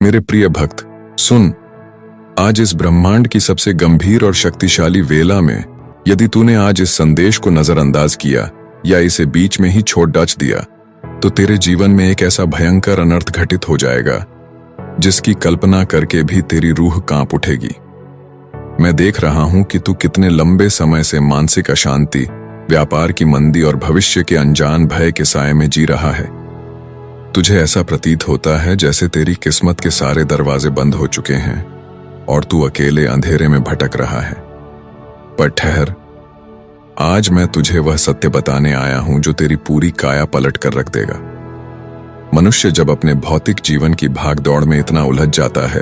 मेरे प्रिय भक्त, सुन, आज इस ब्रह्मांड की सबसे गंभीर और शक्तिशाली वेला में यदि तूने आज इस संदेश को नजरअंदाज किया या इसे बीच में ही छोड़ डच दिया, तो तेरे जीवन में एक ऐसा भयंकर अनर्थ घटित हो जाएगा जिसकी कल्पना करके भी तेरी रूह कांप उठेगी। मैं देख रहा हूं कि तू कितने लंबे समय से मानसिक अशांति, व्यापार की मंदी और भविष्य के अनजान भय के साए में जी रहा है। तुझे ऐसा प्रतीत होता है जैसे तेरी किस्मत के सारे दरवाजे बंद हो चुके हैं और तू अकेले अंधेरे में भटक रहा है। पर ठहर, आज मैं तुझे वह सत्य बताने आया हूं जो तेरी पूरी काया पलट कर रख देगा। मनुष्य जब अपने भौतिक जीवन की भागदौड़ में इतना उलझ जाता है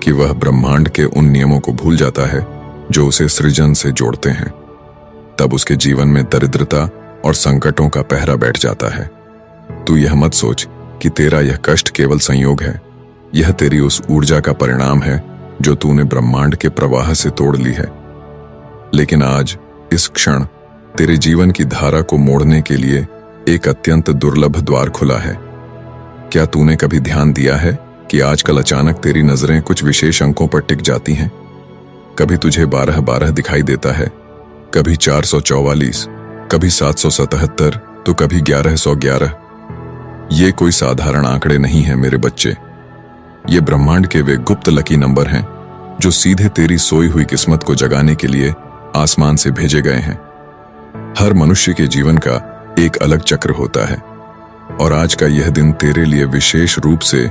कि वह ब्रह्मांड के उन नियमों को भूल जाता है जो उसे सृजन से जोड़ते हैं, तब उसके जीवन में दरिद्रता और संकटों का पहरा बैठ जाता है। तू यह मत सोच कि तेरा यह कष्ट केवल संयोग है। यह तेरी उस ऊर्जा का परिणाम है जो तूने ब्रह्मांड के प्रवाह से तोड़ ली है। लेकिन आज इस क्षण तेरे जीवन की धारा को मोड़ने के लिए एक अत्यंत दुर्लभ द्वार खुला है। क्या तूने कभी ध्यान दिया है कि आजकल अचानक तेरी नजरें कुछ विशेष अंकों पर टिक जाती हैं? कभी तुझे 12-12 दिखाई देता है, कभी 444, कभी 777, तो कभी 1111। ये कोई साधारण आंकड़े नहीं है मेरे बच्चे। ये ब्रह्मांड के वे गुप्त लकी नंबर हैं जो सीधे तेरी सोई हुई किस्मत को जगाने के लिए आसमान से भेजे गए हैं। हर मनुष्य के जीवन का एक अलग चक्र होता है और आज का यह दिन तेरे लिए विशेष रूप से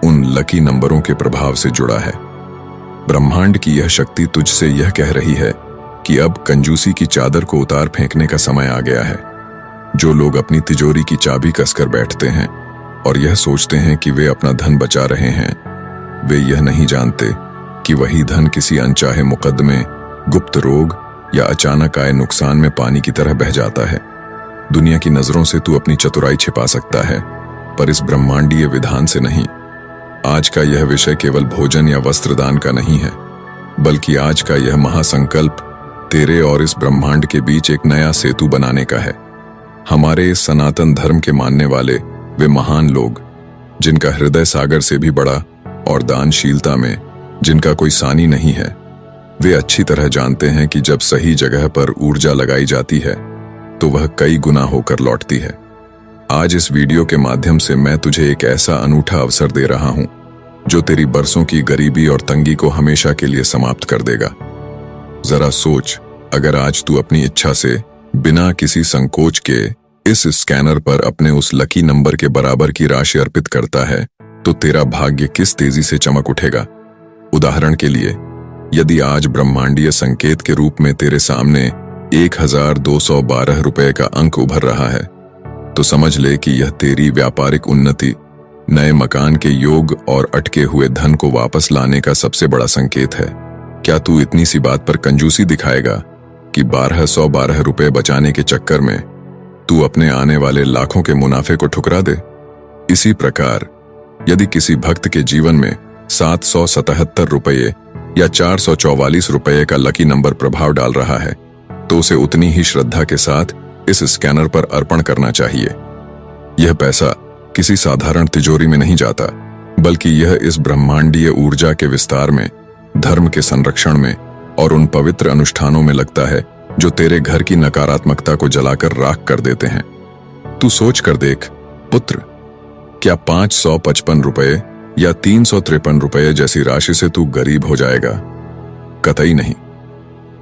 उन लकी नंबरों के प्रभाव से जुड़ा है। ब्रह्मांड की यह शक्ति तुझसे यह कह रही है कि अब कंजूसी की चादर को उतार फेंकने का समय आ गया है। जो लोग अपनी तिजोरी की चाबी कसकर बैठते हैं और यह सोचते हैं कि वे अपना धन बचा रहे हैं, वे यह नहीं जानते कि वही धन किसी अनचाहे मुकदमे, गुप्त रोग या अचानक आए नुकसान में पानी की तरह बह जाता है। दुनिया की नजरों से तू अपनी चतुराई छिपा सकता है, पर इस ब्रह्मांडीय विधान से नहीं। आज का यह विषय केवल भोजन या वस्त्रदान का नहीं है, बल्कि आज का यह महासंकल्प तेरे और इस ब्रह्मांड के बीच एक नया सेतु बनाने का है। हमारे इस सनातन धर्म के मानने वाले वे महान लोग, जिनका हृदय सागर से भी बड़ा और दानशीलता में जिनका कोई सानी नहीं है, वे अच्छी तरह जानते हैं कि जब सही जगह पर ऊर्जा लगाई जाती है तो वह कई गुना होकर लौटती है। आज इस वीडियो के माध्यम से मैं तुझे एक ऐसा अनूठा अवसर दे रहा हूं जो तेरी बरसों की गरीबी और तंगी को हमेशा के लिए समाप्त कर देगा। जरा सोच, अगर आज तू अपनी इच्छा से बिना किसी संकोच के इस स्कैनर पर अपने उस लकी नंबर के बराबर की राशि अर्पित करता है तो तेरा भाग्य किस तेजी से चमक उठेगा। उदाहरण के लिए, यदि आज ब्रह्मांडीय संकेत के रूप में तेरे सामने 1212 रुपए का अंक उभर रहा है, तो समझ ले कि यह तेरी व्यापारिक उन्नति, नए मकान के योग और अटके हुए धन को वापस लाने का सबसे बड़ा संकेत है। क्या तू इतनी सी बात पर कंजूसी दिखाएगा कि 1212 रुपए बचाने के चक्कर में तू अपने आने वाले लाखों के मुनाफे को ठुकरा दे? इसी प्रकार यदि किसी भक्त के जीवन में 777 रुपये या 444 रुपये का लकी नंबर प्रभाव डाल रहा है, तो उसे उतनी ही श्रद्धा के साथ इस स्कैनर पर अर्पण करना चाहिए। यह पैसा किसी साधारण तिजोरी में नहीं जाता, बल्कि यह इस ब्रह्मांडीय ऊर्जा के विस्तार में, धर्म के संरक्षण में और उन पवित्र अनुष्ठानों में लगता है जो तेरे घर की नकारात्मकता को जलाकर राख कर देते हैं। तू सोच कर देख पुत्र, क्या 555 रुपये या 353 रुपये जैसी राशि से तू गरीब हो जाएगा? कतई नहीं।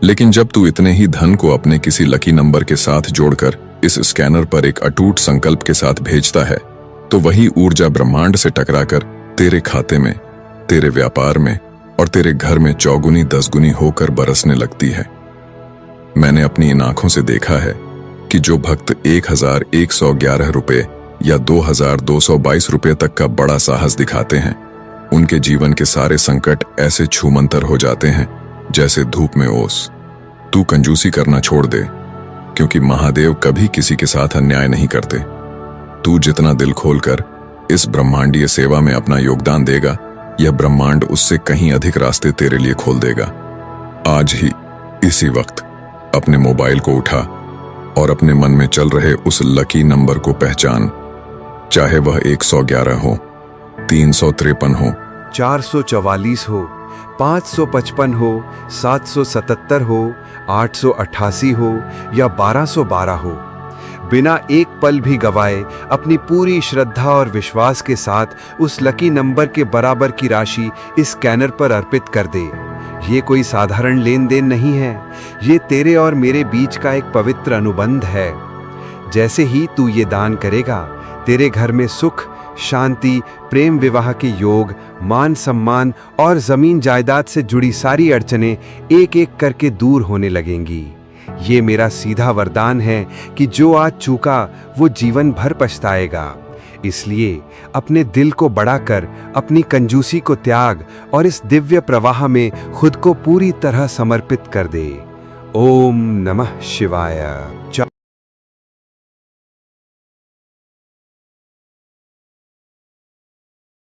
लेकिन जब तू इतने ही धन को अपने किसी लकी नंबर के साथ जोड़कर इस स्कैनर पर एक अटूट संकल्प के साथ भेजता है, तो वही ऊर्जा ब्रह्मांड से टकराकर तेरे खाते में, तेरे व्यापार में और तेरे घर में चौगुनी 10 गुनी होकर बरसने लगती है। मैंने अपनी इन आंखों से देखा है कि जो भक्त 1111 रुपये या 2222 रुपये तक का बड़ा साहस दिखाते हैं, उनके जीवन के सारे संकट ऐसे छूमंतर हो जाते हैं जैसे धूप में ओस। तू कंजूसी करना छोड़ दे, क्योंकि महादेव कभी किसी के साथ अन्याय नहीं करते। तू जितना दिल खोलकर इस ब्रह्मांडीय सेवा में अपना योगदान देगा, यह ब्रह्मांड उससे कहीं अधिक रास्ते तेरे लिए खोल देगा। आज ही इसी वक्त अपने मोबाइल को उठा और अपने मन में चल रहे उस लकी नंबर को पहचान, चाहे वह 111 हो, 353 हो 444 हो, 555 हो, 777 हो, 888 हो या 1212 हो, बिना एक पल भी गवाए अपनी पूरी श्रद्धा और विश्वास के साथ उस लकी नंबर के बराबर की राशि इस स्कैनर पर अर्पित कर दे। ये कोई साधारण लेन देन नहीं है, ये तेरे और मेरे बीच का एक पवित्र अनुबंध है। जैसे ही तू ये दान करेगा, तेरे घर में सुख, शांति, प्रेम, विवाह के योग, मान सम्मान और जमीन जायदाद से जुड़ी सारी अड़चनें एक एक करके दूर होने लगेंगी। ये मेरा सीधा वरदान है कि जो आज चूका वो जीवन भर पछताएगा। इसलिए अपने दिल को बढ़ाकर अपनी कंजूसी को त्याग और इस दिव्य प्रवाह में खुद को पूरी तरह समर्पित कर दे। ओम नमः शिवाय।